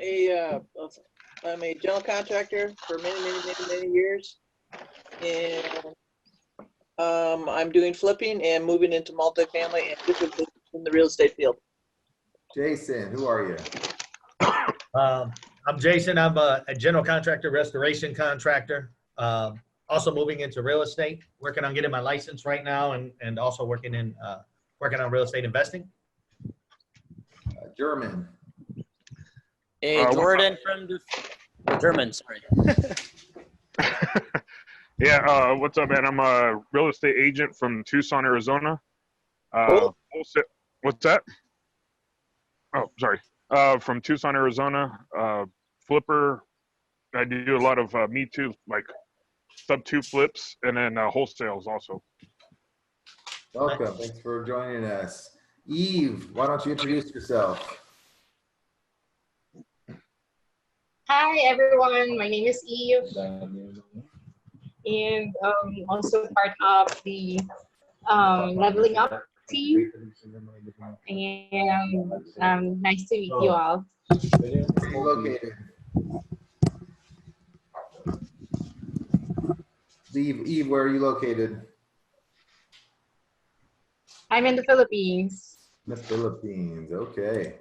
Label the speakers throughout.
Speaker 1: I'm a general contractor for many years, and I'm doing flipping and moving into multifamily and different business in the real estate field.
Speaker 2: Jason, who are you?
Speaker 3: I'm Jason. I'm a general contractor, restoration contractor. Also moving into real estate, working on getting my license right now, and also working on real estate investing.
Speaker 2: German.
Speaker 4: Hey, Jordan from the German, sorry.
Speaker 5: Yeah, what's up, man? I'm a real estate agent from Tucson, Arizona.
Speaker 1: Cool.
Speaker 5: What's that? Oh, sorry. From Tucson, Arizona. Flipper. I do a lot of Me Too, like sub-2 flips, and then wholesales also.
Speaker 2: Welcome. Thanks for joining us. Eve, why don't you introduce yourself?
Speaker 6: Hi everyone, my name is Eve, and also part of the Leveling Up team. And nice to meet you all.
Speaker 2: Where are you located? Eve, where are you located?
Speaker 6: I'm in the Philippines.
Speaker 2: The Philippines. Okay.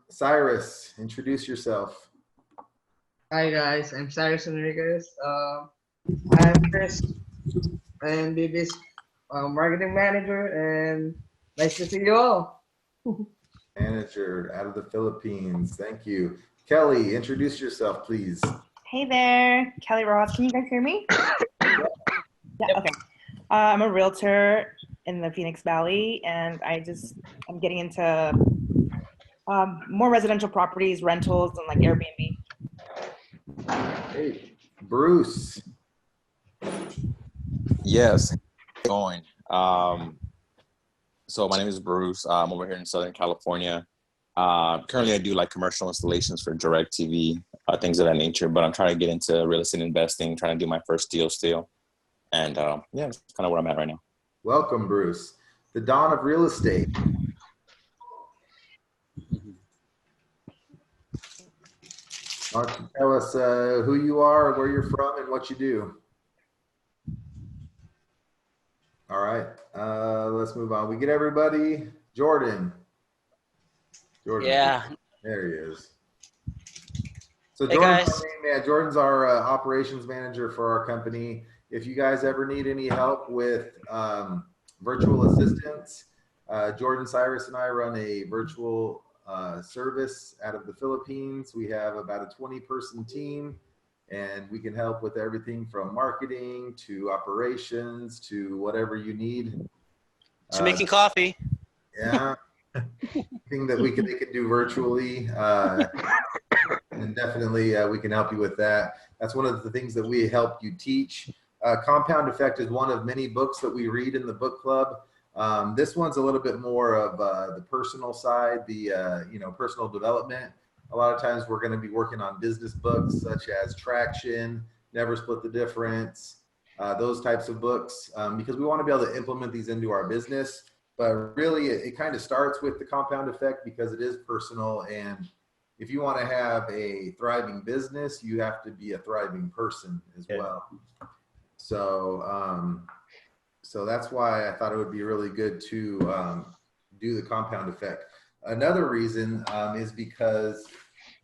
Speaker 2: Cyrus, introduce yourself.
Speaker 7: Hi guys, I'm Cyrus Enriquez. I'm Chris. I'm BB's marketing manager, and nice to see you all.
Speaker 2: Manager out of the Philippines. Thank you. Kelly, introduce yourself, please.
Speaker 8: Hey there, Kelly Ross. Can you guys hear me? Yeah, okay. I'm a realtor in the Phoenix Valley, and I'm getting into more residential properties, rentals, and like Airbnb.
Speaker 2: Hey, Bruce.
Speaker 9: Yes, going. So my name is Bruce. I'm over here in Southern California. Currently, I do like commercial installations for DirecTV, things of that nature. But I'm trying to get into real estate investing, trying to do my first deal still. And yeah, that's kind of where I'm at right now.
Speaker 2: Welcome, Bruce. The dawn of real estate. Why don't you tell us who you are, where you're from, and what you do? All right, let's move on. We get everybody. Jordan.
Speaker 4: Yeah.
Speaker 2: There he is. So
Speaker 4: Hey,
Speaker 2: Jordan's
Speaker 4: guys.
Speaker 2: Jordan's our operations manager for our company. If you guys ever need any help with virtual assistants, Jordan, Cyrus, and I run a virtual service out of the Philippines. We have about a 20-person team, and we can help with everything from marketing to operations to whatever you need.
Speaker 4: To making coffee.
Speaker 2: Yeah. Thing that they can do virtually. And definitely we can help you with that. That's one of the things that we help you teach. Compound Effect is one of many books that we read in the book club. This one's a little bit more of the personal side, the personal development. A lot of times we're going to be working on business books such as Traction, Never Split the Difference, those types of books, because we want to be able to implement these into our business. But really, it kind of starts with the compound effect because it is personal. And if you want to have a thriving business, you have to be a thriving person as well. So, so that's why I thought it would be really good to do the compound effect. Another reason is because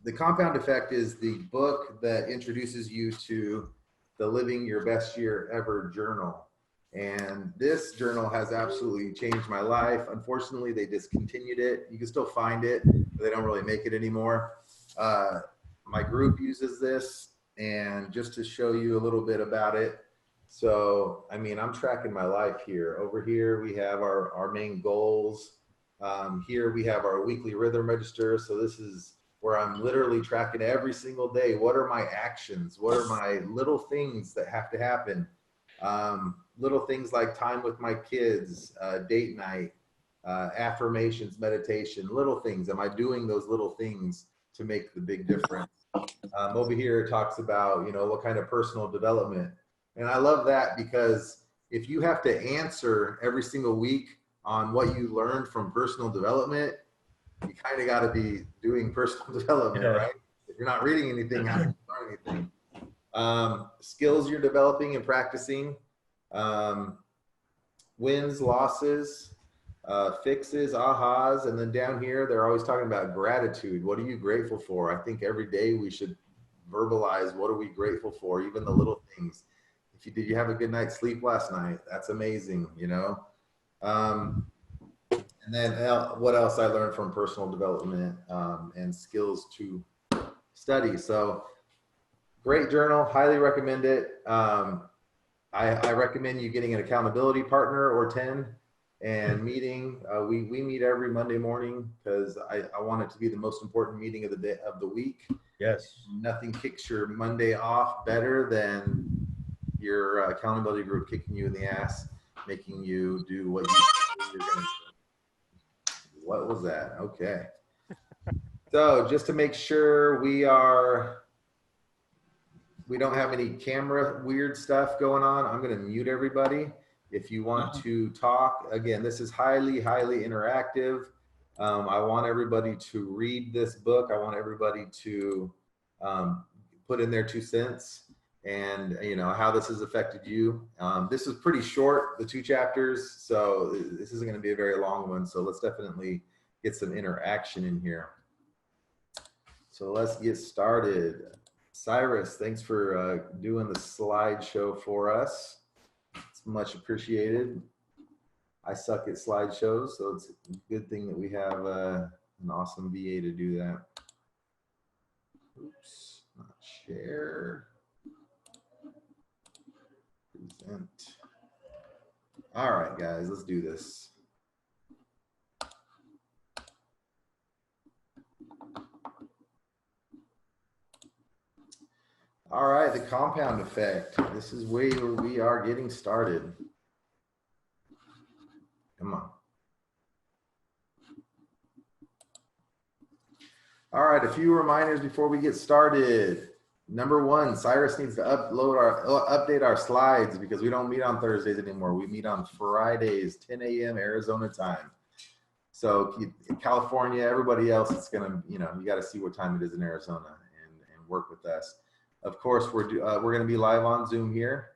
Speaker 2: the compound effect is the book that introduces you to the Living Your Best Year Ever journal. And this journal has absolutely changed my life. Unfortunately, they discontinued it. You can still find it, but they don't really make it anymore. My group uses this, and just to show you a little bit about it. So, I mean, I'm tracking my life here. Over here, we have our main goals. Here we have our weekly rhythm register. So this is where I'm literally tracking every single day. What are my actions? What are my little things that have to happen? Little things like time with my kids, date night, affirmations, meditation, little things. Am I doing those little things to make the big difference? Over here, it talks about, what kind of personal development. And I love that because if you have to answer every single week on what you learned from personal development, you kind of got to be doing personal development,
Speaker 3: Yeah.
Speaker 2: right? If you're not reading anything, how do you learn anything? Skills you're developing and practicing, wins, losses, fixes, ahas, and then down here, they're always talking about gratitude. What are you grateful for? I think every day we should verbalize what are we grateful for, even the little things. Did you have a good night's sleep last night? That's amazing, you know? And then what else I learned from personal development and skills to study. So great journal, highly recommend it. I recommend you getting an accountability partner or 10 and meeting. We meet every Monday morning because I want it to be the most important meeting of the day of the week.
Speaker 3: Yes.
Speaker 2: Nothing kicks your Monday off better than your accountability group kicking you in the ass, making you do what you're going to do. What was that? Okay. So just to make sure we don't have any camera weird stuff going on, I'm going to mute everybody. If you want to talk, again, this is highly, highly interactive. I want everybody to read this book. I want everybody to put in their 2 cents and, you know, how this has affected you. This is pretty short, the 2 chapters, so this isn't going to be a very long one. So let's definitely get some interaction in here. So let's get started. Cyrus, thanks for doing the slideshow for us. It's much appreciated. I suck at slideshows, so it's a good thing that we have an awesome VA to do that. Oops, not share. Present. All right, guys, let's do this. All right, the compound effect. This is where we are getting started. Come on. All right, a few reminders before we get started. Number 1, Cyrus needs to update our slides because we don't meet on Thursdays anymore. We meet on Fridays, 10 a.m. Arizona time. So California, everybody else, it's gonna, you know, you got to see what time it is in Arizona and work with us. Of course, we're going to be live on Zoom here.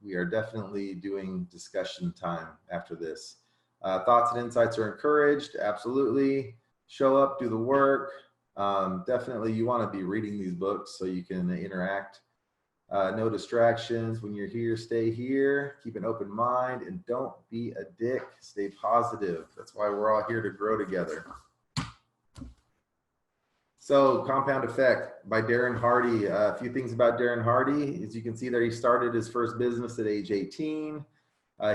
Speaker 2: We are definitely doing discussion time after this. Thoughts and insights are encouraged. Absolutely. Show up, do the work. Definitely, you want to be reading these books so you can interact. No distractions. When you're here, stay here. Keep an open mind and don't be a dick. Stay positive. That's why we're all here to grow together. So, Compound Effect by Darrn Hardy. A few things about Darrn Hardy. As you can see there, he started his first business at age 18.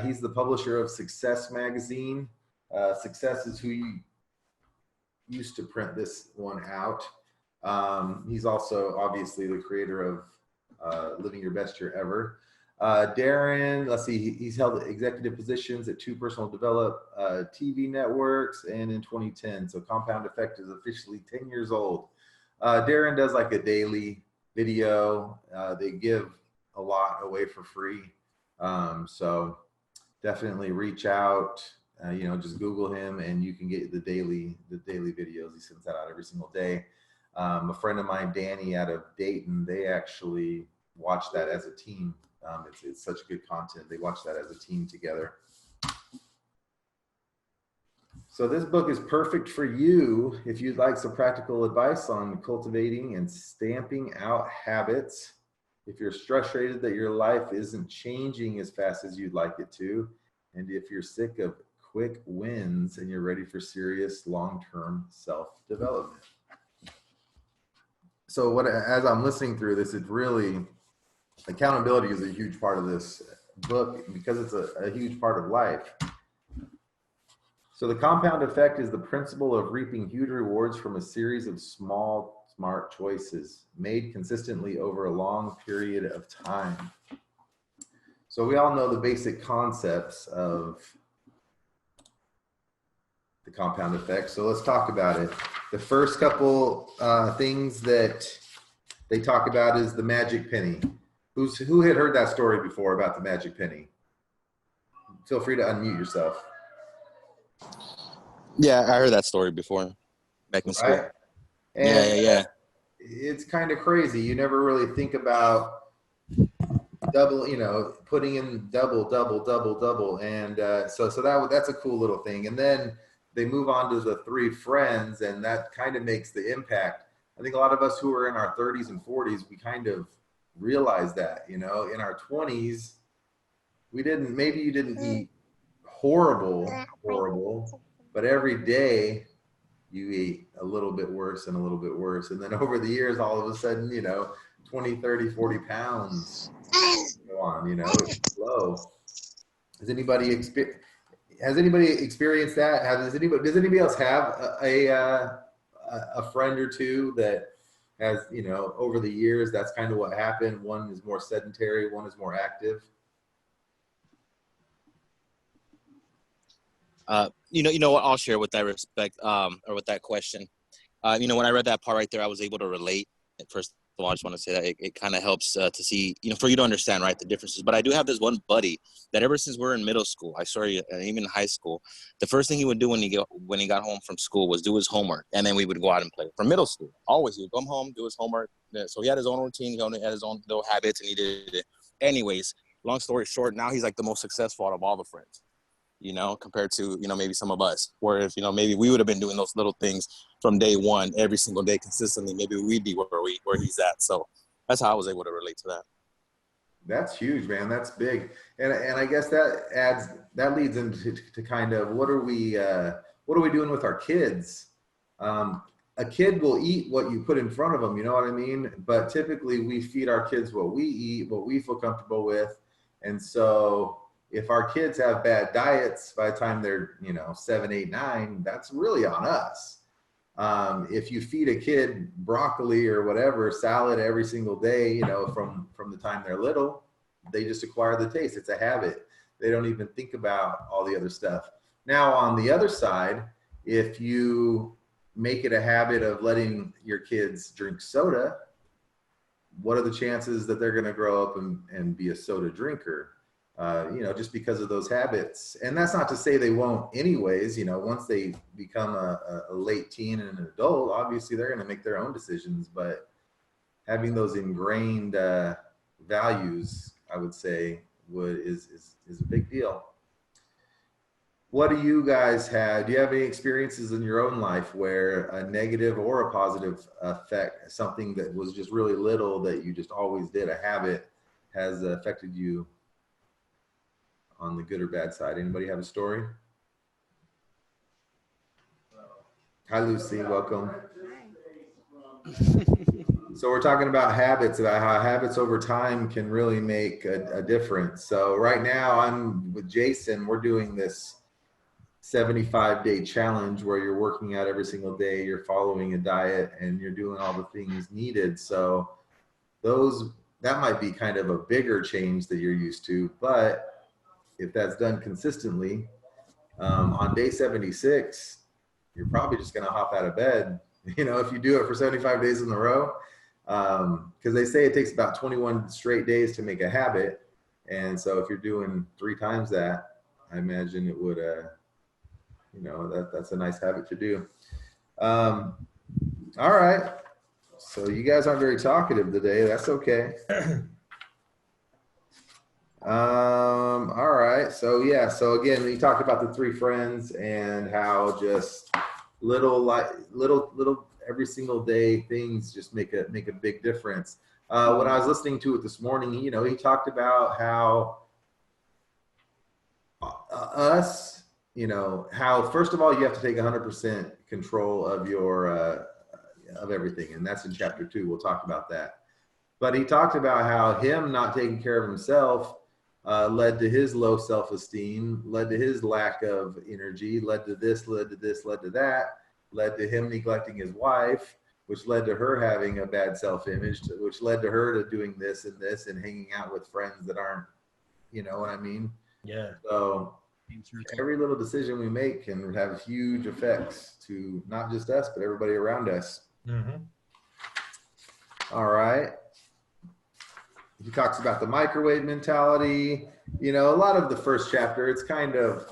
Speaker 2: He's the publisher of Success magazine. Success is who used to print this one out. He's also obviously the creator of Living Your Best Year Ever. Darren, let's see, he's held executive positions at 2 personal TV networks and in 2010. So Compound Effect is officially 10 years old. Darren does like a daily video. They give a lot away for free. So definitely reach out, you know, just Google him and you can get the daily videos. He sends that out every single day. A friend of mine, Danny out of Dayton, they actually watch that as a team. It's such good content. They watch that as a team together. So this book is perfect for you if you'd like some practical advice on cultivating and stamping out habits. If you're frustrated that your life isn't changing as fast as you'd like it to, and if you're sick of quick wins and you're ready for serious long-term self-development. So as I'm listening through this, it's really, accountability is a huge part of this book because it's a huge part of life. So the compound effect is the principle of reaping huge rewards from a series of small, smart choices made consistently over a long period of time. So we all know the basic concepts of the compound effect. So let's talk about it. The first couple things that they talk about is the magic penny. Who had heard that story before about the magic penny? Feel free to unmute yourself.
Speaker 9: Yeah, I heard that story before back in school.
Speaker 2: right? And
Speaker 9: Yeah.
Speaker 2: it's kind of crazy. You never really think about double, putting in double. And so that's a cool little thing. And then they move on to the 3 friends, and that kind of makes the impact. I think a lot of us who are in our 30s and 40s, we kind of realize that, in our 20s, maybe you didn't eat horrible, but every day you eat a little bit worse and a little bit worse. And then over the years, all of a sudden, 20, 30, 40 pounds go on, it's low. Has anybody experienced that? Does anybody else have a friend or two that has, over the years, that's kind of what happened? One is more sedentary, one is more active.
Speaker 9: You know what? I'll share with that respect, or with that question. When I read that part right there, I was able to relate. First of all, I just want to say that it kind of helps to see, for you to understand, right, the differences. But I do have this one buddy that ever since we're in middle school, even in high school, the first thing he would do when he got home from school was do his homework, and then we would go out and play. From middle school, always he would come home, do his homework. So he had his own routine, he had his own little habits, and he did it. Anyways, long story short, now he's like the most successful out of all the friends. Compared to, maybe some of us, where if, maybe we would have been doing those little things from day one, every single day consistently, maybe we'd be where he's at. So that's how I was able to relate to that. That's
Speaker 2: huge, man. That's big. And I guess that leads into kind of, what are we doing with our kids? A kid will eat what you put in front of them, you know what I mean? But typically we feed our kids what we eat, what we feel comfortable with. And so if our kids have bad diets by the time they're, 7, 8, 9, that's really on us. If you feed a kid broccoli or whatever, salad every single day, from the time they're little, they just acquire the taste. It's a habit. They don't even think about all the other stuff. Now, on the other side, if you make it a habit of letting your kids drink soda, what are the chances that they're going to grow up and be a soda drinker? Just because of those habits. And that's not to say they won't anyways, once they become a late teen and an adult, obviously they're going to make their own decisions, but having those ingrained values, I would say, is a big deal. What do you guys have? Do you have any experiences in your own life where a negative or a positive effect, something that was just really little that you just always did, a habit, has affected you on the good or bad side? Anybody have a story? Hi, Lucy. Welcome. So we're talking about habits, about how habits over time can really make a difference. So right now I'm with Jason. We're doing this 75-day challenge where you're working out every single day, you're following a diet, and you're doing all the things needed. So that might be kind of a bigger change that you're used to, but if that's done consistently, on day 76, you're probably just going to hop out of bed, if you do it for 75 days in a row, because they say it takes about 21 straight days to make a habit. And so if you're doing 3 times that, I imagine it would, that's a nice habit to do. All right. So you guys aren't very talkative today. That's okay. All right. So yeah. So again, we talked about the 3 friends and how just little every single day things just make a big difference. When I was listening to it this morning, he talked about how how first of all you have to take 100% control of your of everything, and that's in chapter 2. We'll talk about that. But he talked about how him not taking care of himself led to his low self-esteem, led to his lack of energy, led to this, led to this, led to that, led to him neglecting his wife, which led to her having a bad self-image, which led to her to doing this and hanging out with friends that aren't, you know what I mean?
Speaker 3: Yeah.
Speaker 2: So every little decision we make can have huge effects to not just us, but everybody around us.
Speaker 3: Mm-hmm.
Speaker 2: All right. He talks about the microwave mentality. A lot of the first chapter, it's kind of,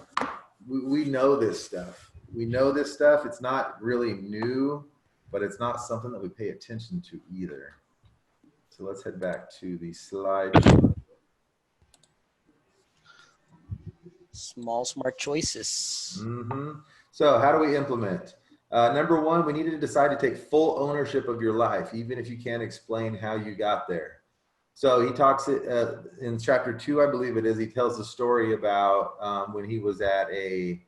Speaker 2: we know this stuff. we know this stuff. It's not really new, but it's not something that we pay attention to either. So let's head back to the slide.
Speaker 4: Small, smart choices.
Speaker 2: So how do we implement? Number one, we need to decide to take full ownership of your life, even if you can't explain how you got there. So he talks in chapter 2, I believe it is, he tells a story about when he was at a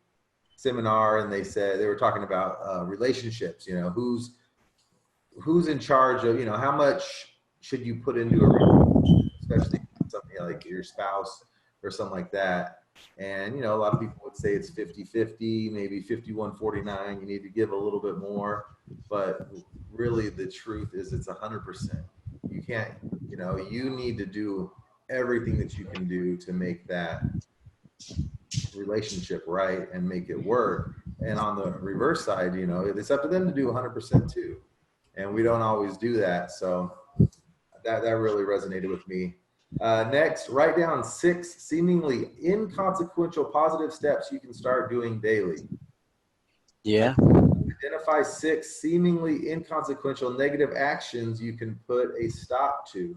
Speaker 2: seminar and they were talking about relationships, you know, who's in charge of, you know, how much should you put into a relationship, especially something like your spouse or something like that. And, you know, a lot of people would say it's 50-50, maybe 51-49. You need to give a little bit more, but really the truth is it's 100%. You can't, you know, you need to do everything that you can do to make that relationship right and make it work. And on the reverse side, you know, it's up to them to do 100% too. And we don't always do that. So that really resonated with me. Next, write down 6 seemingly inconsequential positive steps you can start doing daily.
Speaker 4: Yeah.
Speaker 2: Identify 6 seemingly inconsequential negative actions you can put a stop to.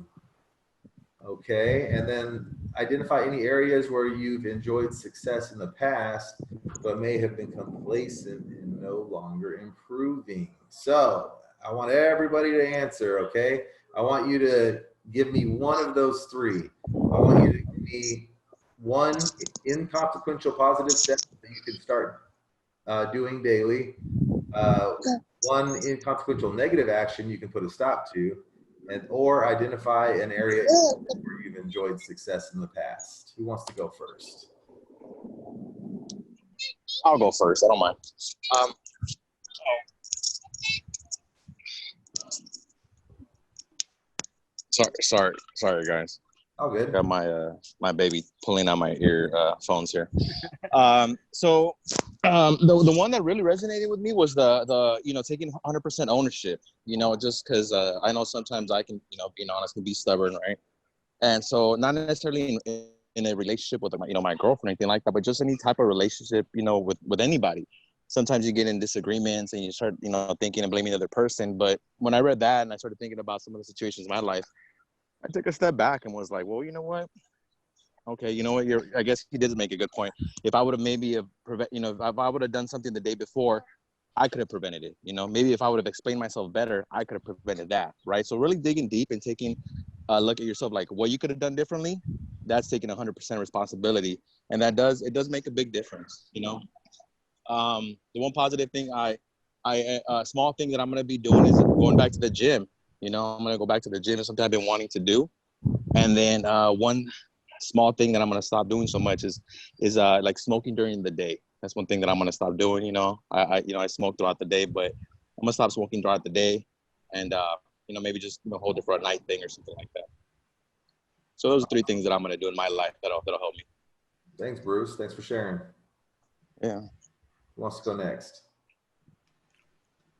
Speaker 2: Okay, and then identify any areas where you've enjoyed success in the past, but may have been complacent and no longer improving. So I want everybody to answer, okay? I want you to give me one of those 3. I want you to give me one inconsequential positive step that you can start doing daily, one inconsequential negative action you can put a stop to, and or identify an area where you've enjoyed success in the past. Who wants to go first?
Speaker 9: I'll go first. I don't mind. Sorry, guys.
Speaker 2: Oh, good.
Speaker 9: Got my my baby pulling out my ear phones here. The one that really resonated with me was the you know, taking 100% ownership. You know, just because I know sometimes I can, you know, being honest, can be stubborn, right? And so not necessarily in a relationship with my, you know, my girlfriend or anything like that, but just any type of relationship, you know, with anybody. Sometimes you get in disagreements and you start, you know, thinking and blaming the other person. But when I read that and I started thinking about some of the situations in my life, I took a step back and was like, well, you know what? Okay, you know what? I guess he did make a good point. If I would have maybe if I would have done something the day before, I could have prevented it. You know, maybe if I would have explained myself better, I could have prevented that, right? So really digging deep and taking a look at yourself, like what you could have done differently. That's taking 100% responsibility, and it does make a big difference. You know, the one positive thing small thing that I'm gonna be doing is going back to the gym. You know, I'm gonna go back to the gym. It's something I've been wanting to do, and then one small thing that I'm gonna stop doing so much is like smoking during the day. That's one thing that I'm gonna stop doing. You know, I smoke throughout the day, but I'm gonna stop smoking throughout the day, and you know, maybe just, you know, hold it for a night thing or something like that. So those are 3 things that I'm gonna do in my life that'll help me.
Speaker 2: Thanks, Bruce. Thanks for sharing.
Speaker 9: Yeah.
Speaker 2: Who wants to go next?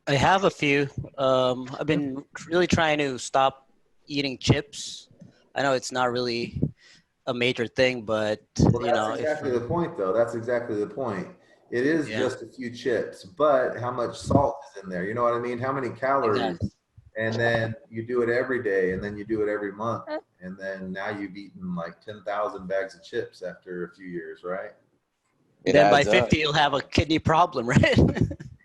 Speaker 4: I have a few. I've been really trying to stop eating chips. I know it's not really a major thing, but
Speaker 2: Well,
Speaker 4: you know,
Speaker 2: that's exactly the point, though. That's exactly the point. It is just a few chips, but how much salt is in there? You know what I mean? How many calories?
Speaker 4: Exactly.
Speaker 2: And then you do it every day, and then you do it every month, and then now you've eaten like 10,000 bags of chips after a few years, right?
Speaker 4: Then by 50, you'll have a kidney problem, right?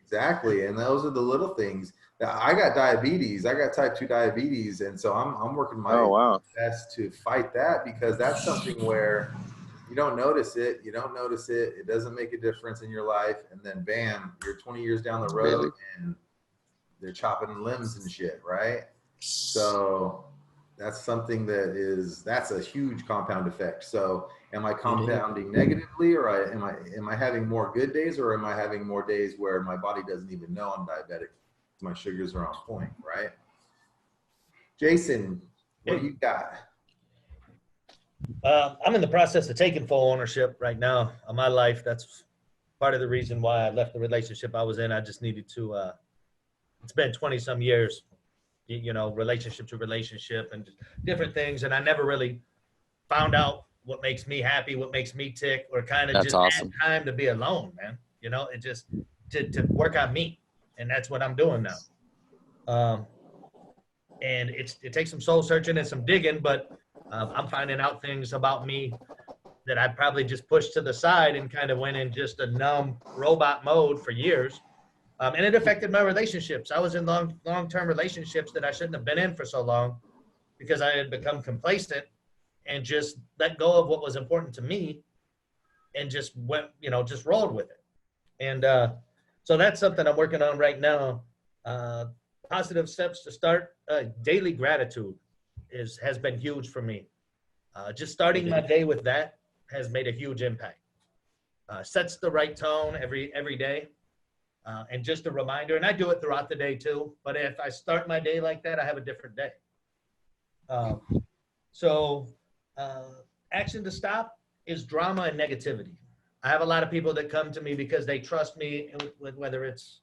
Speaker 2: Exactly, and those are the little things. I got diabetes. I got type 2 diabetes, and so I'm working my best to fight that, because that's something where you don't notice it. You don't notice it. It doesn't make a difference in your life, and then bam, you're 20 years down the road, and they're chopping limbs and shit, right? So that's something that's a huge compound effect. So am I compounding negatively, or am I having more good days, or am I having more days where my body doesn't even know I'm diabetic? My sugars are on point, right? Jason, what do you got?
Speaker 3: I'm in the process of taking full ownership right now of my life. That's part of the reason why I left the relationship I was in. I just needed to, it's been 20 some years, you know, relationship to relationship and different things. And I never really found out what makes me happy, what makes me tick, or kind of just had time to be alone, man. You know, to work on me. And that's what I'm doing now. And it takes some soul searching and some digging, but I'm finding out things about me that I probably just pushed to the side and kind of went in just a numb robot mode for years. And it affected my relationships. I was in long-term relationships that I shouldn't have been in for so long because I had become complacent and just let go of what was important to me and just went, just rolled with it. And so that's something I'm working on right now. Positive steps to start. Daily gratitude has been huge for me. Just starting my day with that has made a huge impact. Sets the right tone every day. And just a reminder, and I do it throughout the day too, but if I start my day like that, I have a different day. Action to stop is drama and negativity. I have a lot of people that come to me because they trust me, with whether it's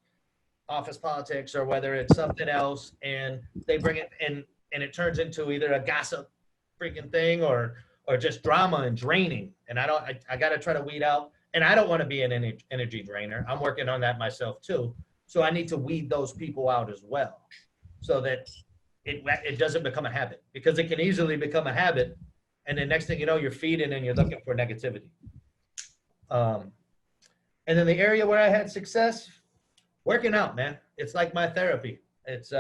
Speaker 3: office politics or whether it's something else, and they bring it and it turns into either a gossip freaking thing or just drama and draining. And I got to try to weed out, and I don't want to be an energy drainer. I'm working on that myself too. So I need to weed those people out as well so that it doesn't become a habit, because it can easily become a habit. And then next thing you know, you're feeding and you're looking for negativity. And then the area where I had success, working out, man. It's like my therapy. It's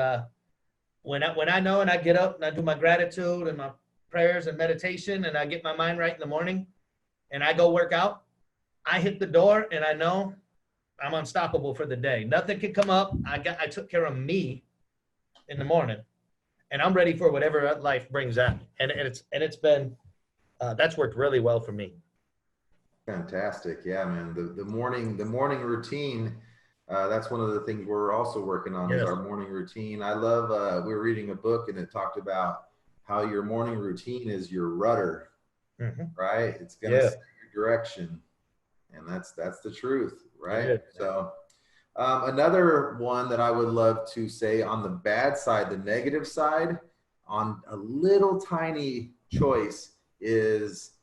Speaker 3: when I know and I get up and I do my gratitude and my prayers and meditation and I get my mind right in the morning and I go work out, I hit the door and I know I'm unstoppable for the day. Nothing can come up. I took care of me in the morning and I'm ready for whatever life brings at me. And it's been that's worked really well for me.
Speaker 2: Fantastic. Yeah, man. The morning routine, that's one of the things we're also working on. Yes. Is our morning routine. I love, we were reading a book and it talked about how your morning routine is your rudder, right? It's going to set your direction. And that's the truth, right? Yeah. So another one that I would love to say on the bad side, the negative side, on a little tiny choice is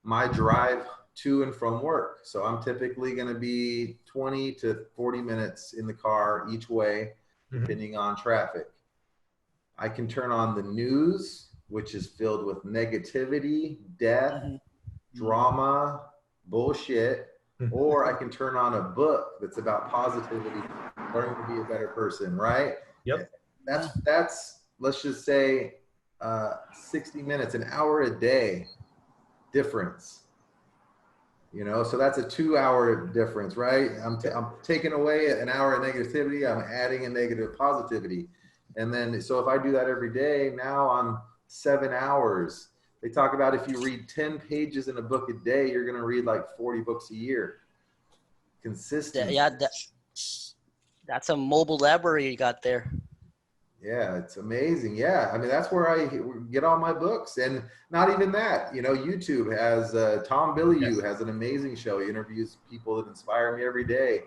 Speaker 2: my drive to and from work. So I'm typically going to be 20 to 40 minutes in the car each way, depending on traffic. I can turn on the news, which is filled with negativity, death, drama, bullshit, or I can turn on a book that's about positivity, learning to be a better person, right?
Speaker 3: Yep.
Speaker 2: That's let's just say 60 minutes, an hour a day difference. So that's a 2-hour difference, right? I'm taking away an hour of negativity. I'm adding a negative positivity. And then, so if I do that every day, now I'm 7 hours. They talk about if you read 10 pages in a book a day, you're going to read like 40 books a year. Consistent.
Speaker 4: Yeah, that's a mobile library you got there.
Speaker 2: Yeah, it's amazing. Yeah, I mean, that's where I get all my books. And not even that, YouTube has, Tom Bilyeu has an amazing show. He interviews people that inspire me every day.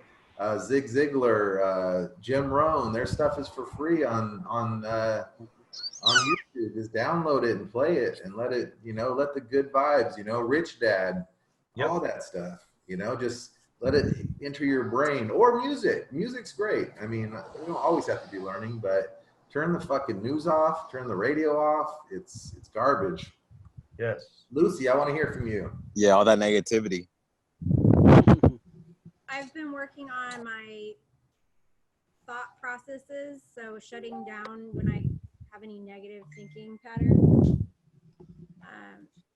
Speaker 2: Zig Ziglar, Jim Rohn, their stuff is for free on YouTube. Just download it and play it and let it, let the good vibes, Rich Dad, all that stuff, just let it enter your brain. Or music. Music's great. I mean, you don't always have to be learning, but turn the fucking news off, turn the radio off. It's garbage.
Speaker 3: Yes.
Speaker 2: Lucy, I want to hear from you.
Speaker 9: Yeah, all that negativity.
Speaker 10: I've been working on my thought processes, so shutting down when I have any negative thinking patterns.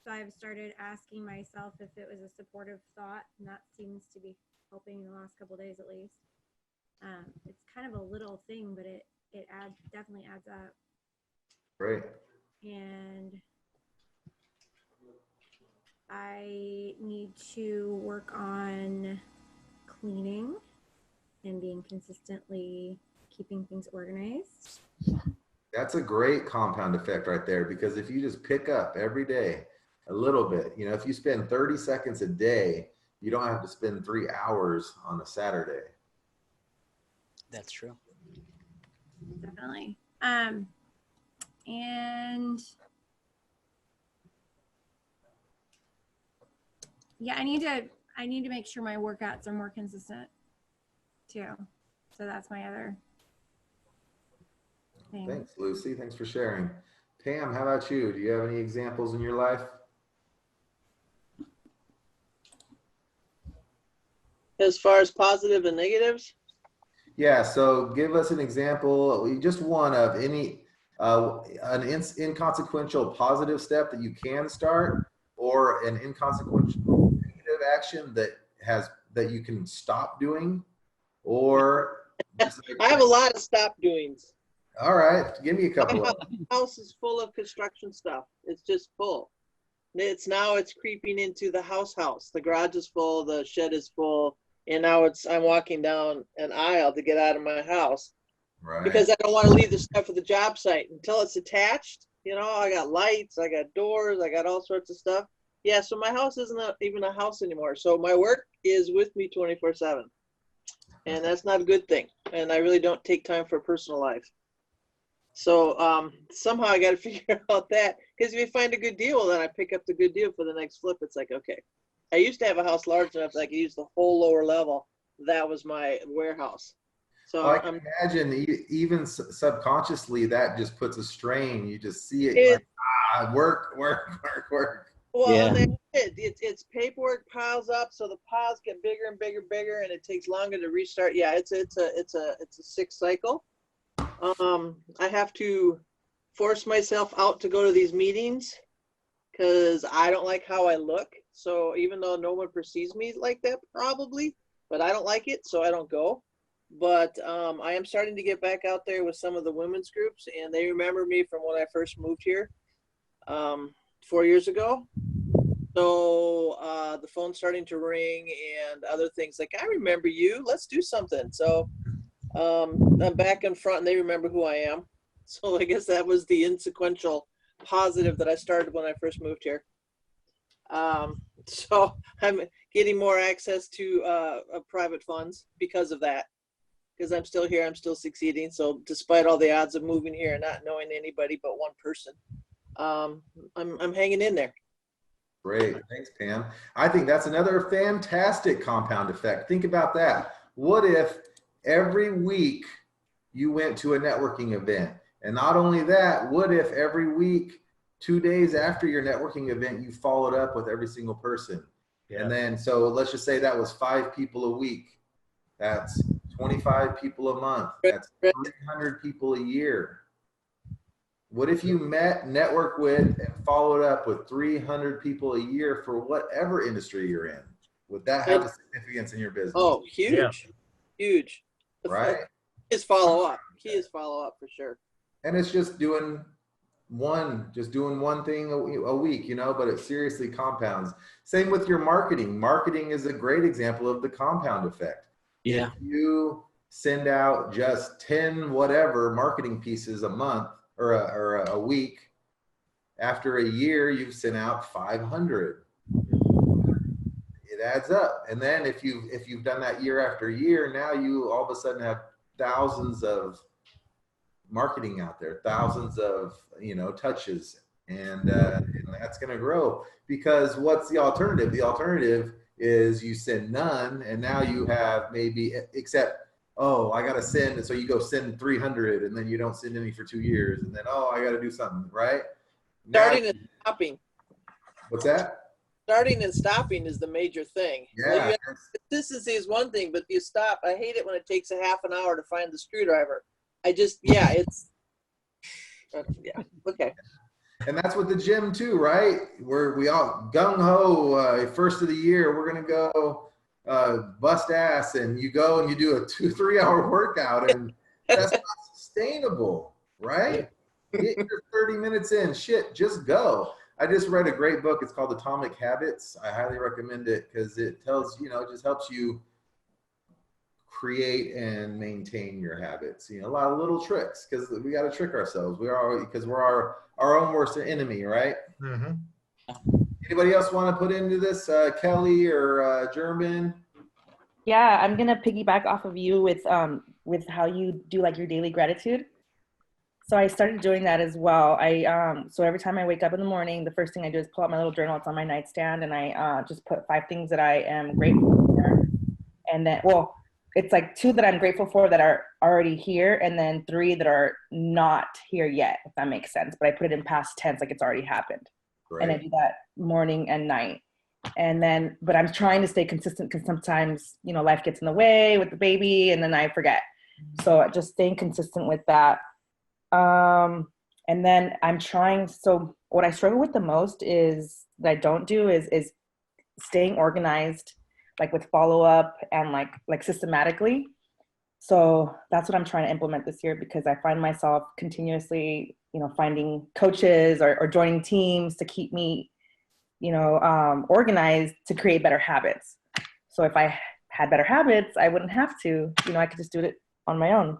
Speaker 10: So I've started asking myself if it was a supportive thought, and that seems to be helping in the last couple of days at least. It's kind of a little thing, but it definitely adds up.
Speaker 2: Great.
Speaker 10: And I need to work on cleaning and being consistently keeping things organized.
Speaker 2: That's a great compound effect right there, because if you just pick up every day a little bit, if you spend 30 seconds a day, you don't have to spend 3 hours on a Saturday.
Speaker 4: That's true.
Speaker 10: Definitely. And yeah, I need to make sure my workouts are more consistent too. So that's my other thing.
Speaker 2: Thanks, Lucy. Thanks for sharing. Pam, how about you? Do you have any examples in your life?
Speaker 1: As far as positive and negatives?
Speaker 2: Yeah, so give us an example, just one of any an inconsequential positive step that you can start, or an inconsequential negative action that you can stop doing, or just
Speaker 1: I have a lot of stop doings.
Speaker 2: all right, give me a couple
Speaker 1: My
Speaker 2: of them.
Speaker 1: house is full of construction stuff. It's just full. It's creeping into the house. The garage is full, the shed is full, and now I'm walking down an aisle to get out of my house.
Speaker 2: Right.
Speaker 1: Because I don't want to leave the stuff at the job site until it's attached. You know, I got lights, I got doors, I got all sorts of stuff. Yeah, so my house isn't even a house anymore. So my work is with me 24/7. And that's not a good thing. And I really don't take time for personal life. So somehow I got to figure out that, because if you find a good deal, then I pick up the good deal for the next flip. It's like, okay, I used to have a house large enough that I could use the whole lower level. That was my warehouse. So
Speaker 2: I can imagine even subconsciously that just puts a strain. You just see it like, work.
Speaker 1: Well,
Speaker 4: Yeah.
Speaker 1: and it's paperwork piles up, so the piles get bigger and bigger, and it takes longer to restart. Yeah, it's a sick cycle. I have to force myself out to go to these meetings because I don't like how I look. So even though no one perceives me like that, probably, but I don't like it, so I don't go. But I am starting to get back out there with some of the women's groups, and they remember me from when I first moved here 4 years ago. So the phone's starting to ring and other things like, I remember you, let's do something. So I'm back in front and they remember who I am. So I guess that was the insequential positive that I started when I first moved here. So I'm getting more access to private funds because of that. Because I'm still here, I'm still succeeding. So despite all the odds of moving here and not knowing anybody but one person, I'm hanging in there.
Speaker 2: Great, thanks, Pam. I think that's another fantastic compound effect. Think about that. What if every week you went to a networking event? And not only that, what if every week, 2 days after your networking event, you followed up with every single person? Yeah. And then, so let's just say that was 5 people a week. That's 25 people a month. That's 300 people a year. What if you network with, and followed up with 300 people a year for whatever industry you're in? Would that have a significance in your business?
Speaker 1: Oh, huge, huge.
Speaker 2: Right?
Speaker 1: Key is follow up. Key is follow up for sure.
Speaker 2: And it's just doing one thing a week, you know, but it seriously compounds. Same with your marketing. Marketing is a great example of the compound effect.
Speaker 4: Yeah.
Speaker 2: If you send out just 10 whatever marketing pieces a month or a week, after a year, you've sent out 500. It adds up. And then if you've done that year after year, now you all of a sudden have thousands of marketing out there, thousands of, you know, touches, and that's going to grow. Because what's the alternative? The alternative is you send none, and now you have maybe, except, oh, I got to send, and so you go send 300, and then you don't send any for 2 years, and then, oh, I got to do something, right?
Speaker 1: Starting and stopping.
Speaker 2: What's that?
Speaker 1: Starting and stopping is the major thing.
Speaker 2: Yeah.
Speaker 1: Well, consistency is one thing, but you stop. I hate it when it takes a half an hour to find the screwdriver. It's okay.
Speaker 2: And that's with the gym too, right? Where we all gung-ho, first of the year, we're going to go bust ass, and you go and you do a 2-3 hour workout, and that's not sustainable, right? Get your 30 minutes in, shit, just go. I just read a great book. It's called Atomic Habits. I highly recommend it because it tells, you know, it just helps you create and maintain your habits. You know, a lot of little tricks, because we got to trick ourselves. We're our own worst enemy, right?
Speaker 3: Mm-hmm.
Speaker 2: Anybody else want to put into this, Kelly or German?
Speaker 8: Yeah, I'm gonna piggyback off of you with how you do like your daily gratitude. So I started doing that as well. So every time I wake up in the morning, the first thing I do is pull out my little journal. It's on my nightstand, and I just put 5 things that I am grateful for. And then, well, it's like 2 that I'm grateful for that are already here, and then 3 that are not here yet, if that makes sense. But I put it in past tense, like it's already happened.
Speaker 2: Right.
Speaker 8: And I do that morning and night. And then, but I'm trying to stay consistent because sometimes, you know, life gets in the way with the baby and then I forget. So just staying consistent with that. And then I'm trying, so what I struggle with the most is that I don't do is staying organized, like with follow-up and like systematically. So that's what I'm trying to implement this year, because I find myself continuously, you know, finding coaches or joining teams to keep me, you know, organized to create better habits. So if I had better habits, I wouldn't have to, you know, I could just do it on my own.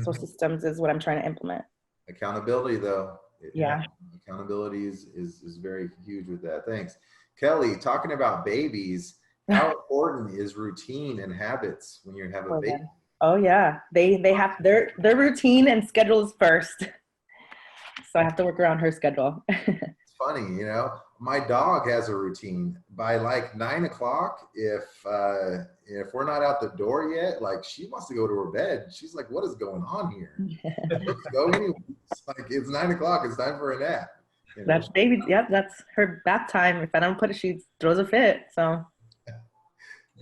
Speaker 8: So systems is what I'm trying to implement.
Speaker 2: Accountability, though.
Speaker 8: Yeah.
Speaker 2: Accountability is very huge with that. Thanks. Kelly, talking about babies, how important is routine and habits when you have a baby?
Speaker 8: Oh yeah, they have their routine and schedules first. So I have to work around her schedule.
Speaker 2: It's funny, you know, my dog has a routine. By like 9 o'clock, if we're not out the door yet, like she wants to go to her bed. She's like, "What is going on here? Let's go anyway." It's like it's 9 o'clock. It's time for a nap. You know?
Speaker 8: That's baby. Yep, that's her bath time. If I don't put it, she throws a fit. So.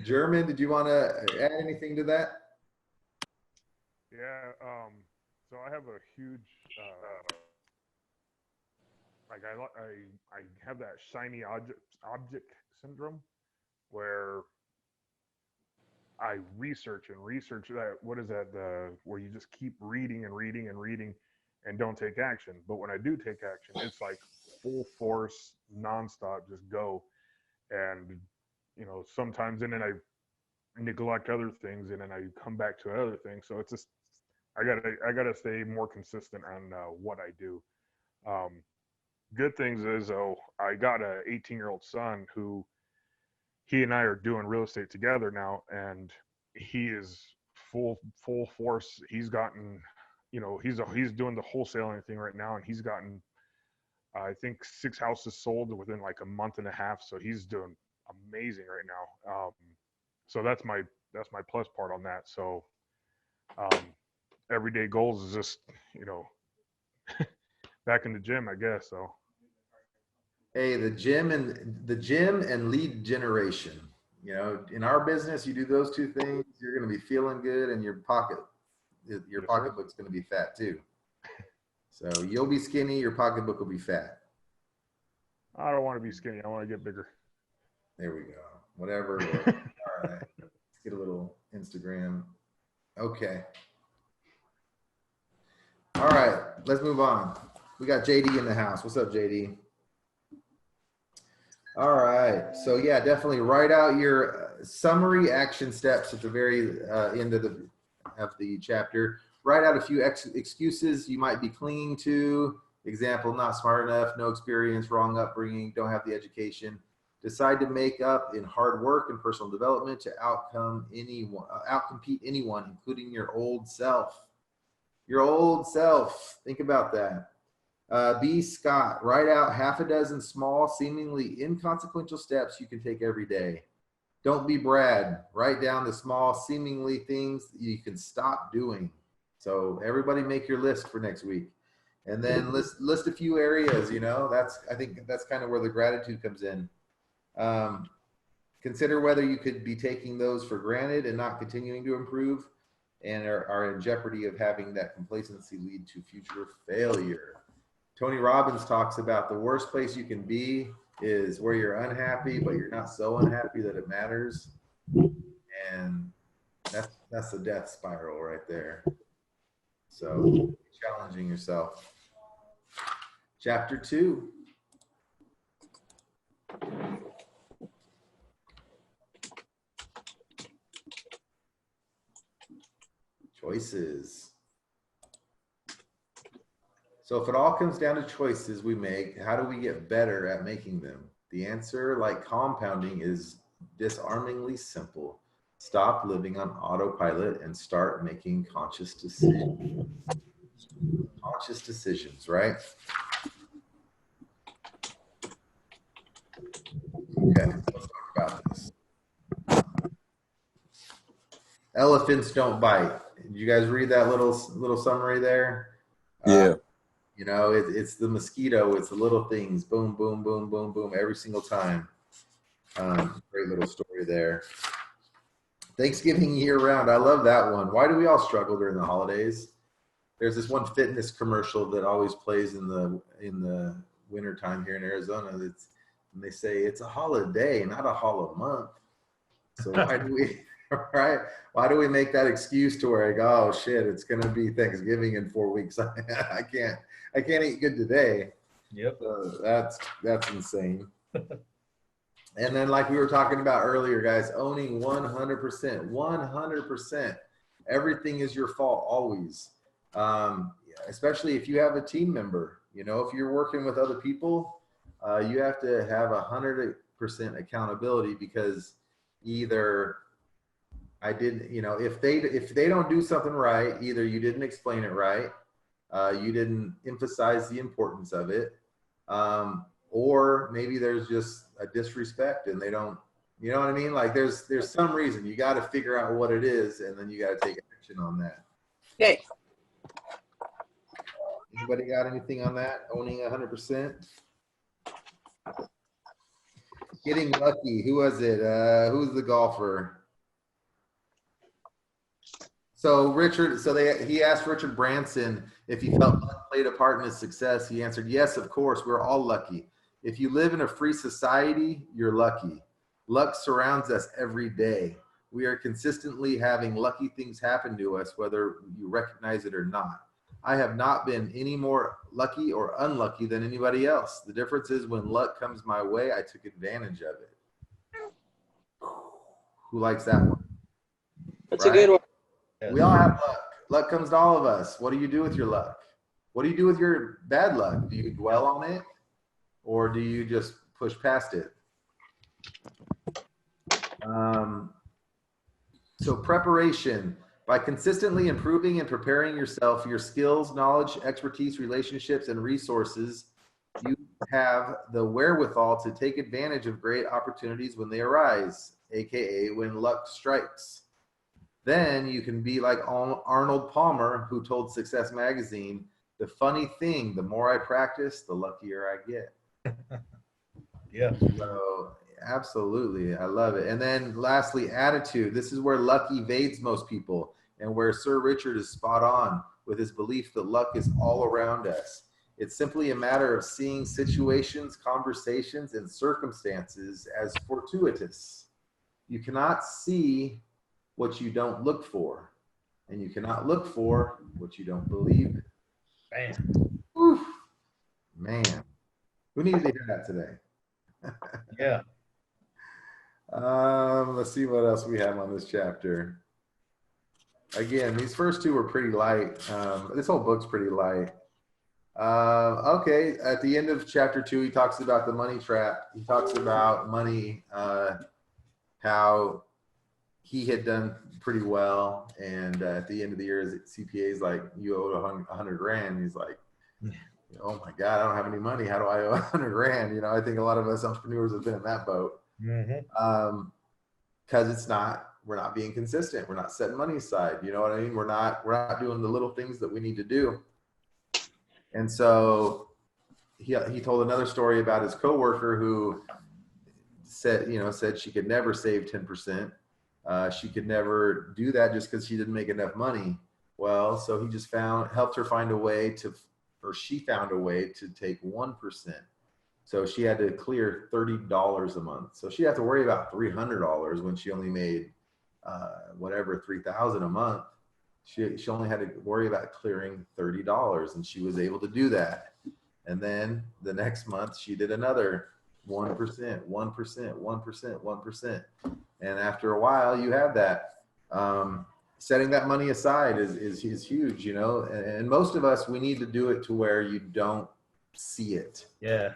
Speaker 2: German, did you want to add anything to that?
Speaker 5: Yeah. So I have a huge, like I have that shiny object syndrome, where I research that. What is that? Where you just keep reading and reading and reading and don't take action. But when I do take action, it's like full force, nonstop, just go. And, you know, sometimes, and then I neglect other things, and then I come back to other things. So it's just, I gotta stay more consistent on what I do. Good things is, though, I got a 18-year-old son who, he and I are doing real estate together now, and he is full force. He's gotten, you know, he's doing the wholesaling thing right now, and he's gotten, I think 6 houses sold within like a month and a half. So he's doing amazing right now. So that's my plus part on that. So everyday goals is just, you know, back in the gym, I guess. So.
Speaker 2: Hey, the gym and lead generation. You know, in our business, you do those 2 things, you're going to be feeling good, and your pocketbook's going to be fat too. So you'll be skinny, your pocketbook will be fat.
Speaker 5: I don't want to be skinny. I want to get bigger.
Speaker 2: There we go. Whatever. All right. Let's get a little Instagram. Okay. All right. Let's move on. We got JD in the house. What's up, JD? All right. So yeah, definitely write out your summary action steps at the very end of the chapter. Write out a few excuses you might be clinging to. Example: not smart enough, no experience, wrong upbringing, don't have the education. Decide to make up in hard work and personal development to outcompete anyone, including your old self. Your old self. Think about that. B. Scott, write out half a dozen small, seemingly inconsequential steps you can take every day. Don't be Brad. Write down the small, seemingly things you can stop doing. So everybody make your list for next week. And then list a few areas, you know, I think that's kind of where the gratitude comes in. Consider whether you could be taking those for granted and not continuing to improve, and are in jeopardy of having that complacency lead to future failure. Tony Robbins talks about the worst place you can be is where you're unhappy, but you're not so unhappy that it matters. And that's the death spiral right there. So challenging yourself. Chapter 2. Choices. So if it all comes down to choices we make, how do we get better at making them? The answer, like compounding, is disarmingly simple. Stop living on autopilot and start making conscious decisions. Conscious decisions, right? Okay, let's talk about this. Elephants don't bite. Did you guys read that little summary there?
Speaker 9: Yeah.
Speaker 2: You know, it's the mosquito. It's the little things. Boom, boom, boom, boom, boom. Every single time. Great little story there. Thanksgiving year round. I love that one. Why do we all struggle during the holidays? There's this one fitness commercial that always plays in the winter time here in Arizona. And they say it's a holiday, not a month. So why do we, right? Why do we make that excuse to where I go, oh shit, it's gonna be Thanksgiving in 4 weeks. I can't eat good today.
Speaker 3: Yep.
Speaker 2: That's insane. And then like we were talking about earlier, guys, owning 100%. Everything is your fault always. Especially if you have a team member, you know, if you're working with other people, you have to have 100% accountability, because either I didn't, you know, if they don't do something right, either you didn't explain it right, you didn't emphasize the importance of it, or maybe there's just a disrespect and they don't, you know what I mean? Like there's some reason. You got to figure out what it is, and then you got to take action on that.
Speaker 1: Okay.
Speaker 2: Anybody got anything on that? Owning 100%? Getting lucky. Who was it? Who's the golfer? So Richard, he asked Richard Branson if he felt luck played a part in his success. He answered, yes, of course, we're all lucky. If you live in a free society, you're lucky. Luck surrounds us every day. We are consistently having lucky things happen to us, whether you recognize it or not. I have not been any more lucky or unlucky than anybody else. The difference is when luck comes my way, I took advantage of it. Who likes that one?
Speaker 1: That's a good one.
Speaker 2: We all have luck. Luck comes to all of us. What do you do with your luck? What do you do with your bad luck? Do you dwell on it, or do you just push past it? So preparation. By consistently improving and preparing yourself, your skills, knowledge, expertise, relationships, and resources, you have the wherewithal to take advantage of great opportunities when they arise, aka when luck strikes. Then you can be like Arnold Palmer, who told Success Magazine, the funny thing, the more I practice, the luckier I get.
Speaker 3: Yeah.
Speaker 2: So absolutely, I love it. And then lastly, attitude. This is where luck evades most people, and where Sir Richard is spot on with his belief that luck is all around us. It's simply a matter of seeing situations, conversations, and circumstances as fortuitous. You cannot see what you don't look for, and you cannot look for what you don't believe in.
Speaker 3: Man.
Speaker 2: Oof. Man, who needed to hear that today?
Speaker 3: Yeah.
Speaker 2: Let's see what else we have on this chapter. Again, these first two were pretty light. This whole book's pretty light. Okay, at the end of chapter 2, he talks about the money trap. He talks about money, how he had done pretty well, and at the end of the year, his CPA is like, you owe 100 grand. He's like, oh my God, I don't have any money. How do I owe 100 grand? You know, I think a lot of us entrepreneurs have been in that boat.
Speaker 3: Mm-hmm.
Speaker 2: Because we're not being consistent. We're not setting money aside. You know what I mean? We're not doing the little things that we need to do. And so he told another story about his coworker who said she could never save 10%. She could never do that just because she didn't make enough money. Well, so he just helped her find a way she found a way to take 1%. So she had to clear $30 a month. So she had to worry about $300 when she only made $3,000 a month. She only had to worry about clearing $30, and she was able to do that. And then the next month she did another 1%. And after a while, you have that. Setting that money aside is huge, you know. And most of us, we need to do it to where you don't see it.
Speaker 3: Yeah.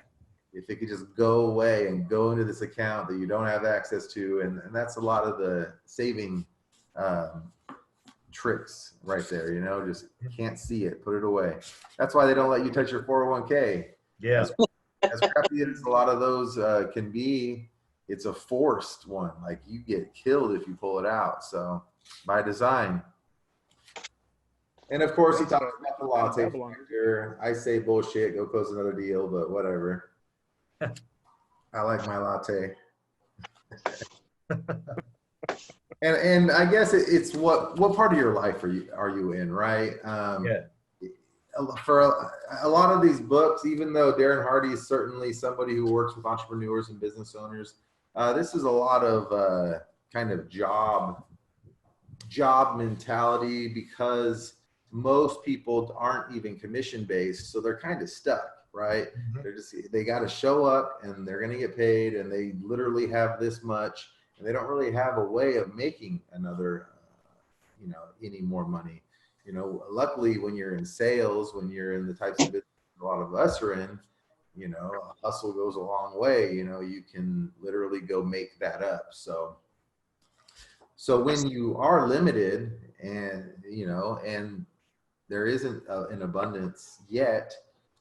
Speaker 2: If it could just go away and go into this account that you don't have access to, and that's a lot of the saving tricks right there, you know, just can't see it, put it away. That's why they don't let you touch your 401k.
Speaker 3: Yeah.
Speaker 2: As crappy as a lot of those can be, it's a forced one. Like you get killed if you pull it out. So by design. And of course, he talks about the latte
Speaker 5: Babylon.
Speaker 2: factor. I say bullshit, go close another deal, but whatever. I like my latte. And I guess it's what part of your life are you in, right?
Speaker 3: Yeah.
Speaker 2: For a lot of these books, even though Darrn Hardy is certainly somebody who works with entrepreneurs and business owners, this is a lot of kind of job mentality, because most people aren't even commission based, so they're kind of stuck, right? They got to show up and they're going to get paid, and they literally have this much, and they don't really have a way of making another any more money. Luckily, when you're in sales, when you're in the types of business a lot of us are in, hustle goes a long way. You can literally go make that up. So when you are limited and there isn't an abundance yet,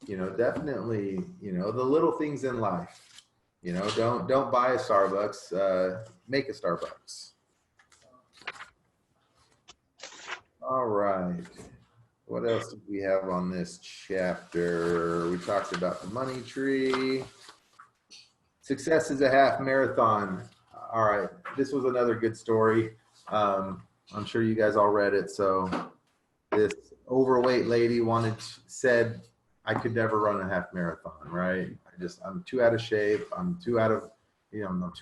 Speaker 2: definitely, the little things in life, don't buy a Starbucks, make a Starbucks. All right. What else did we have on this chapter? We talked about the money tree. Success is a half marathon. All right. This was another good story. I'm sure you guys all read it. So this overweight lady said, I could never run a half marathon, right? I'm too out of shape. I'm too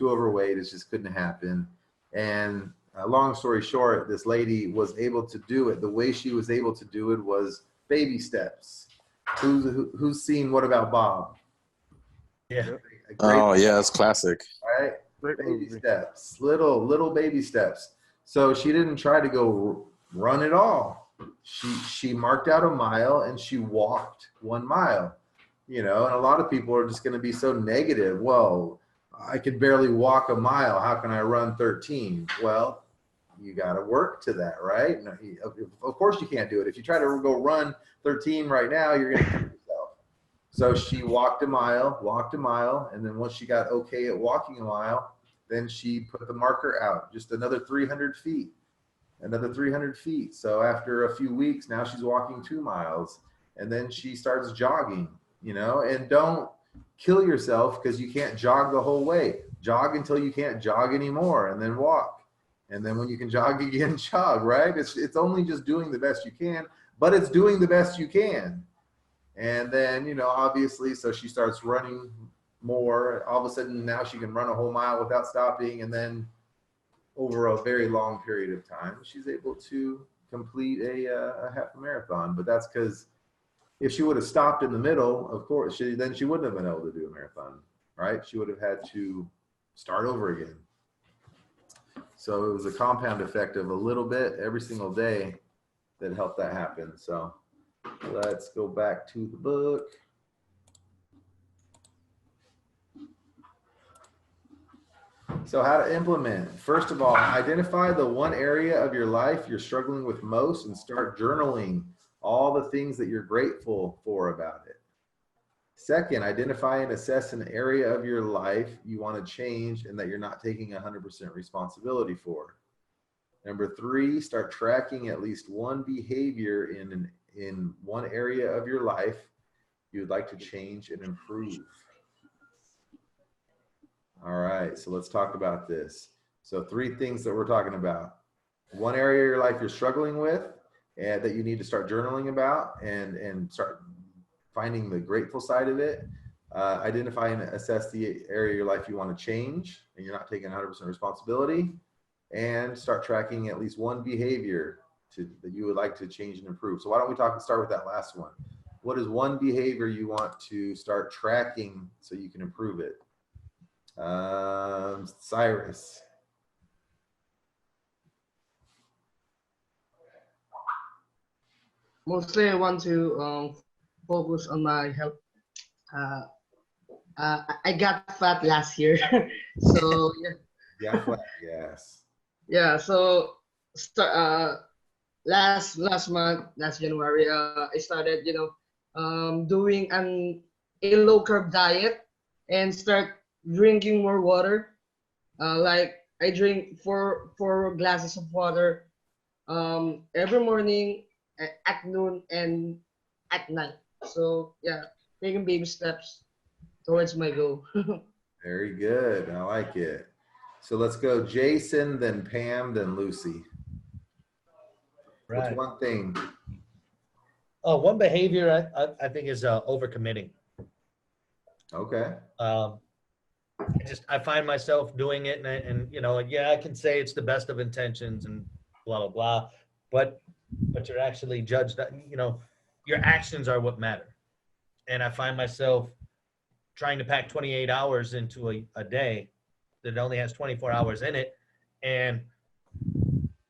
Speaker 2: overweight. It just couldn't happen. And long story short, this lady was able to do it. The way she was able to do it was baby steps. Who's seen What About Bob?
Speaker 3: Yeah.
Speaker 9: Oh yeah, that's classic.
Speaker 2: Right? Baby steps, little baby steps. So she didn't try to go run it all. She marked out a mile and she walked 1 mile. And a lot of people are just going to be so negative. Well, I could barely walk a mile. How can I run 13? Well, you got to work to that, right? Of course you can't do it. If you try to go run 13 right now, you're going to kill yourself. So she walked a mile. And then once she got okay at walking a mile, then she put the marker out, just another 300 feet. So after a few weeks, now she's walking 2 miles. And then she starts jogging, and don't kill yourself because you can't jog the whole way. Jog until you can't jog anymore, and then walk. And then when you can jog again, jog, right? It's only just doing the best you can, but it's doing the best you can. And then, obviously, so she starts running more. All of a sudden, now she can run a whole mile without stopping. And then over a very long period of time, she's able to complete a half marathon. But that's because if she would have stopped in the middle, of course, then she wouldn't have been able to do a marathon, right? She would have had to start over again. So it was a compound effect of a little bit every single day that helped that happen. So let's go back to the book. So how to implement. First of all, identify the one area of your life you're struggling with most and start journaling all the things that you're grateful for about it. Second, identify and assess an area of your life you want to change and that you're not taking 100% responsibility for. Number 3, start tracking at least one behavior in one area of your life you'd like to change and improve. All right, so let's talk about this. So 3 things that we're talking about. One area of your life you're struggling with and that you need to start journaling about and start finding the grateful side of it. Identify and assess the area of your life you want to change and you're not taking 100% responsibility, and start tracking at least one behavior that you would like to change and improve. So why don't we start with that last one? What is one behavior you want to start tracking so you can improve it? Cyrus.
Speaker 7: Mostly I want to focus on my health. I got fat last year, so
Speaker 2: Yeah, flat, yes.
Speaker 7: yeah. So last January, I started doing a low carb diet and start drinking more water. Like I drink four glasses of water every morning, at noon, and at night. So yeah, taking baby steps towards my goal.
Speaker 2: Very good. I like it. So let's go Jason, then Pam, then Lucy. What's
Speaker 3: Right.
Speaker 2: one thing?
Speaker 3: Oh, one behavior I think is overcommitting.
Speaker 2: Okay.
Speaker 3: I find myself doing it, and you know, yeah, I can say it's the best of intentions and blah blah blah, but you're actually judged. You know, your actions are what matter, and I find myself trying to pack 28 hours into a day that only has 24 hours in it, and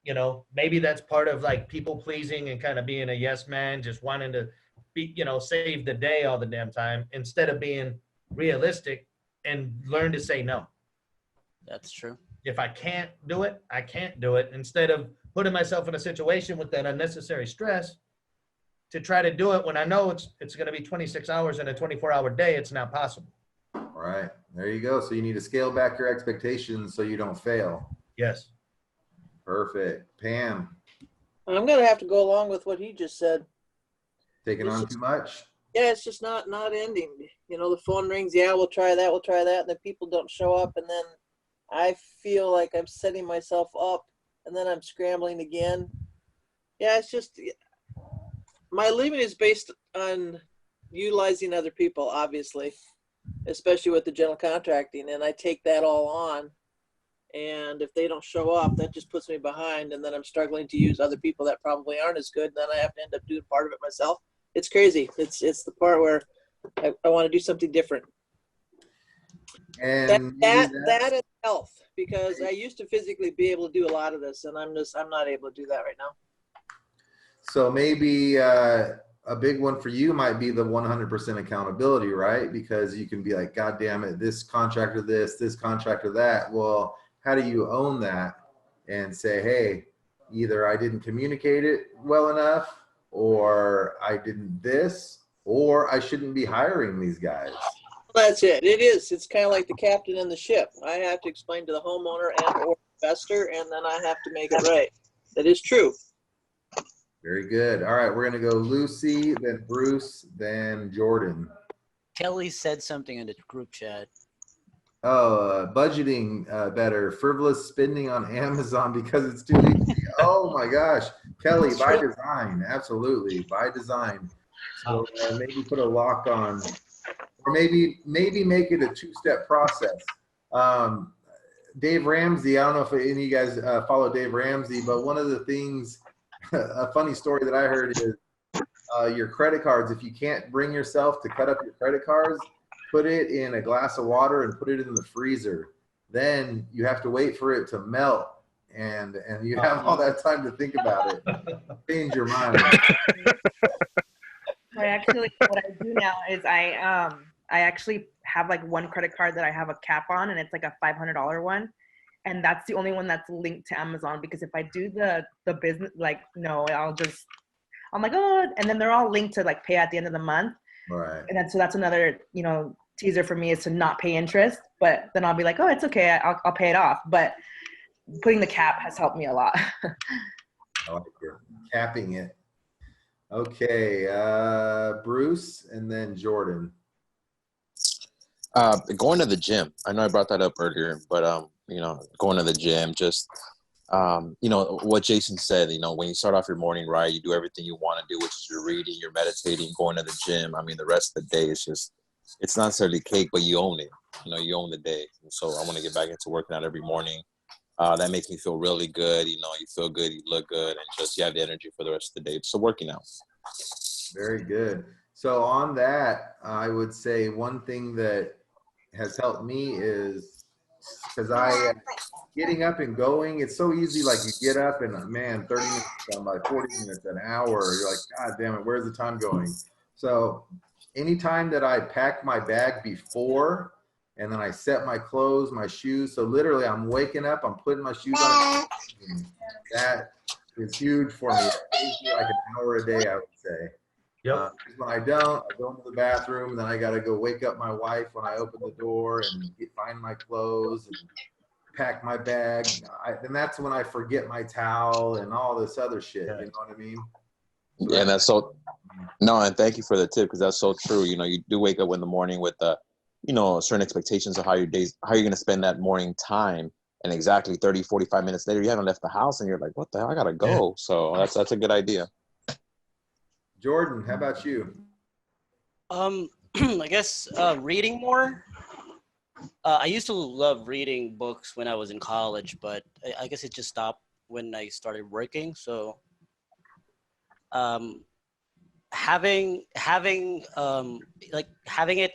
Speaker 3: you know, maybe that's part of like people pleasing and kind of being a yes man, just wanting to be, you know, save the day all the damn time instead of being realistic and learn to say no.
Speaker 4: That's true.
Speaker 3: If I can't do it, I can't do it. Instead of putting myself in a situation with that unnecessary stress to try to do it when I know it's going to be 26 hours in a 24-hour day, it's not possible.
Speaker 2: All right. There you go. So you need to scale back your expectations so you don't fail.
Speaker 3: Yes.
Speaker 2: Perfect. Pam,
Speaker 1: I'm gonna have to go along with what he just said.
Speaker 2: taking
Speaker 1: It's
Speaker 2: on
Speaker 1: just-
Speaker 2: too much?
Speaker 1: Yeah, it's just not ending. You know, the phone rings. Yeah, we'll try that. And then people don't show up, and then I feel like I'm setting myself up, and then I'm scrambling again. Yeah, it's just my living is based on utilizing other people, obviously, especially with the general contracting, and I take that all on. And if they don't show up, that just puts me behind, and then I'm struggling to use other people that probably aren't as good. Then I have to end up doing part of it myself. It's crazy. It's the part where I want to do something different.
Speaker 2: And
Speaker 1: That and health, because I used to physically be able to do a lot of this, and I'm not able to do that right now.
Speaker 2: so maybe a big one for you might be the 100% accountability, right? Because you can be like, God damn it, this contractor this contractor that. Well, how do you own that and say, hey, either I didn't communicate it well enough, or I didn't this, or I shouldn't be hiring these guys?
Speaker 1: That's it. It is. It's kind of like the captain in the ship. I have to explain to the homeowner and or investor, and then I have to make it right. That is true.
Speaker 2: Very good. All right, we're gonna go Lucy, then Bruce, then Jordan.
Speaker 4: Kelly said something in the group chat.
Speaker 2: Oh, budgeting better. Frivolous spending on Amazon because it's too easy. Oh my gosh, Kelly, by design, absolutely by design. So maybe put a lock on, or maybe make it a two-step process. Dave Ramsey, I don't know if any of you guys follow Dave Ramsey, but one of the things, a funny story that I heard is your credit cards. If you can't bring yourself to cut up your credit cards, put it in a glass of water and put it in the freezer. Then you have to wait for it to melt, and you have all that time to think about it. Change your mind.
Speaker 8: I actually, what I do now is I actually have like one credit card that I have a cap on, and it's like a $500 one, and that's the only one that's linked to Amazon. Because if I do the business, like, no, I'm like, oh, and then they're all linked to like pay at the end of the month.
Speaker 2: Right.
Speaker 8: And then so that's another, you know, teaser for me is to not pay interest. But then I'll be like, oh, it's okay, I'll pay it off. But putting the cap has helped me a lot.
Speaker 2: I like it. Capping it. Okay, Bruce, and then Jordan.
Speaker 9: Going to the gym. I know I brought that up earlier, but you know, going to the gym, just you know, what Jason said, you know, when you start off your morning right, you do everything you want to do, which is you're reading, you're meditating, going to the gym. I mean, the rest of the day is just, it's not necessarily cake, but you own it. You know, you own the day. And so I want to get back into working out every morning. That makes me feel really good. You know, you feel good, you look good, and just you have the energy for the rest of the day. So working out.
Speaker 2: Very good. So on that, I would say one thing that has helped me is because getting up and going, it's so easy. Like you get up and man, 30 minutes, like 40 minutes, an hour, you're like, God damn it, where's the time going? So anytime that I pack my bag before, and then I set my clothes, my shoes. So literally I'm waking up, I'm putting my shoes on. That is huge for me. It takes me like an hour a day, I would say.
Speaker 3: Yep.
Speaker 2: When I don't, I go into the bathroom, and then I got to go wake up my wife when I open the door and find my clothes. And pack my bag. And that's when I forget my towel and all this other shit.
Speaker 3: Yeah.
Speaker 2: You know what I mean?
Speaker 9: Yeah, and that's so. No, and thank you for the tip because that's so true. You know, you do wake up in the morning with certain expectations of how you're going to spend that morning time. And exactly 30, 45 minutes later, you haven't left the house and you're like, what the hell? I got to go.
Speaker 3: Yeah.
Speaker 9: So that's a good idea.
Speaker 2: Jordan, how about you?
Speaker 4: I guess reading more. I used to love reading books when I was in college, but I guess it just stopped when I started working. So having it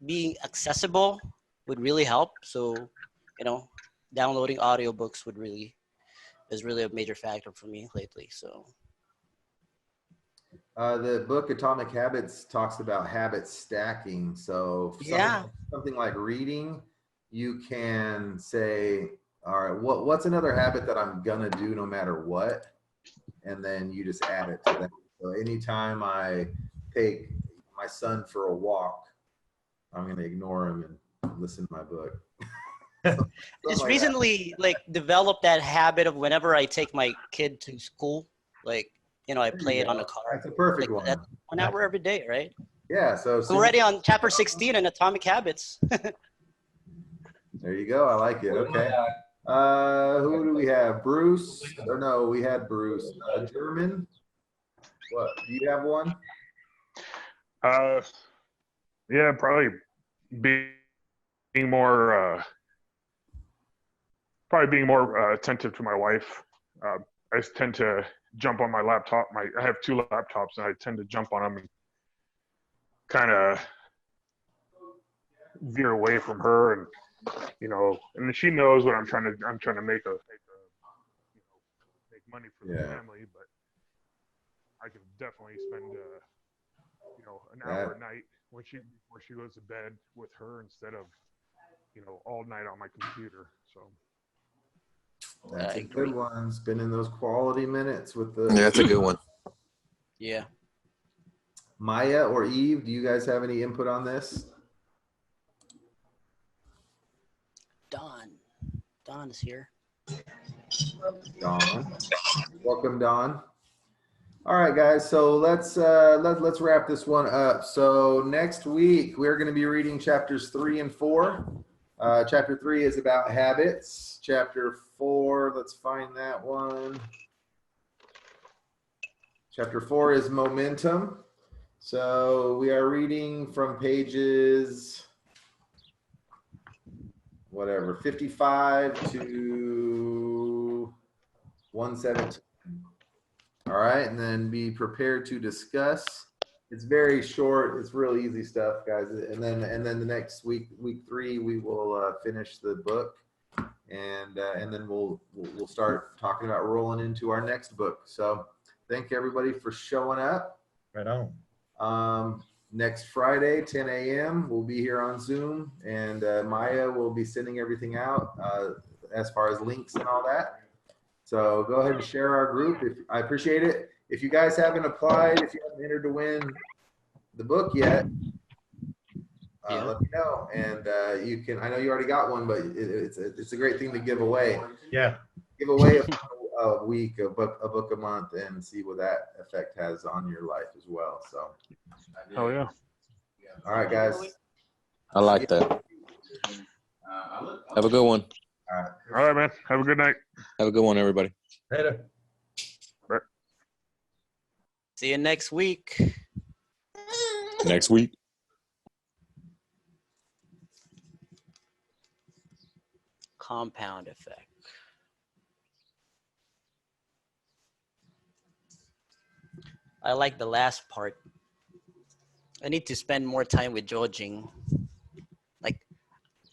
Speaker 4: being accessible would really help. So, downloading audiobooks is really a major factor for me lately. So
Speaker 2: The book Atomic Habits talks about habit stacking. So something like reading, you can say, all right, what's another habit that I'm gonna do no matter what? And then you just add it to that. So anytime I take my son for a walk, I'm gonna ignore him and listen to my book.
Speaker 4: just recently developed that habit of whenever I take my kid to school, I play it on the car.
Speaker 2: That's a perfect one.
Speaker 4: That's 1 hour every day, right?
Speaker 2: Yeah. So
Speaker 4: I'm already on chapter 16 in Atomic Habits.
Speaker 2: There you go. I like it. Okay. Who do we have? Bruce? Or no, we had Bruce. German? What? Do you have one?
Speaker 5: Yeah, probably being more attentive to my wife. I tend to jump on my laptop. I have 2 laptops, and I tend to jump on them and kind of veer away from her, and and she knows what I'm trying to make make money for the family, but I can definitely spend an hour a night before she goes to bed with her instead of all night on my computer. So
Speaker 2: that's a good one. Spending those quality minutes with the.
Speaker 9: Yeah, that's a good one.
Speaker 4: Yeah.
Speaker 2: Maya or Eve, do you guys have any input on this?
Speaker 4: Don is here.
Speaker 2: Don, welcome, Don. All right, guys. So let's wrap this one up. So next week we're going to be reading chapters 3 and 4. Chapter 3 is about habits. Chapter 4, let's find that one. Chapter 4 is momentum. So we are reading from pages 55 to 117. All right, and then be prepared to discuss. It's very short. It's real easy stuff, guys. And then the next week 3, we will finish the book, and then we'll start talking about rolling into our next book. So thank everybody for showing up.
Speaker 3: Right on.
Speaker 2: Next Friday, 10 a.m. we'll be here on Zoom, and Maya will be sending everything out as far as links and all that. So go ahead and share our group. I appreciate it. If you guys haven't applied, if you haven't entered to win the book yet, let me know. And you can. I know you already got one, but it's a great thing to give away.
Speaker 3: Yeah.
Speaker 2: Give away a week, a book a month, and see what that effect has on your life as well. So.
Speaker 5: Oh yeah.
Speaker 2: All right, guys.
Speaker 9: I like that. Have a good one.
Speaker 5: All right, man. Have a good night.
Speaker 9: Have a good one, everybody.
Speaker 3: Later.
Speaker 5: Right.
Speaker 4: See you next week.
Speaker 9: Next week.
Speaker 4: Compound effect. I like the last part. I need to spend more time with Jojing.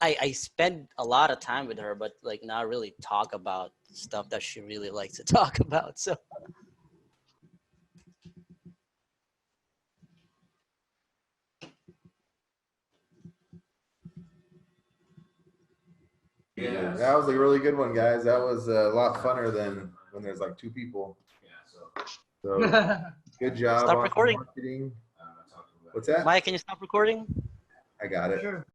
Speaker 4: I spend a lot of time with her, but not really talk about stuff that she really likes to talk about. So
Speaker 2: Yeah, that was a really good one, guys. That was a lot funner than when there's 2 people. So good job.
Speaker 4: Stop
Speaker 2: on
Speaker 4: recording.
Speaker 2: Marketing. What's that?
Speaker 4: Maya, can you stop recording?
Speaker 2: I got it.
Speaker 7: Sure.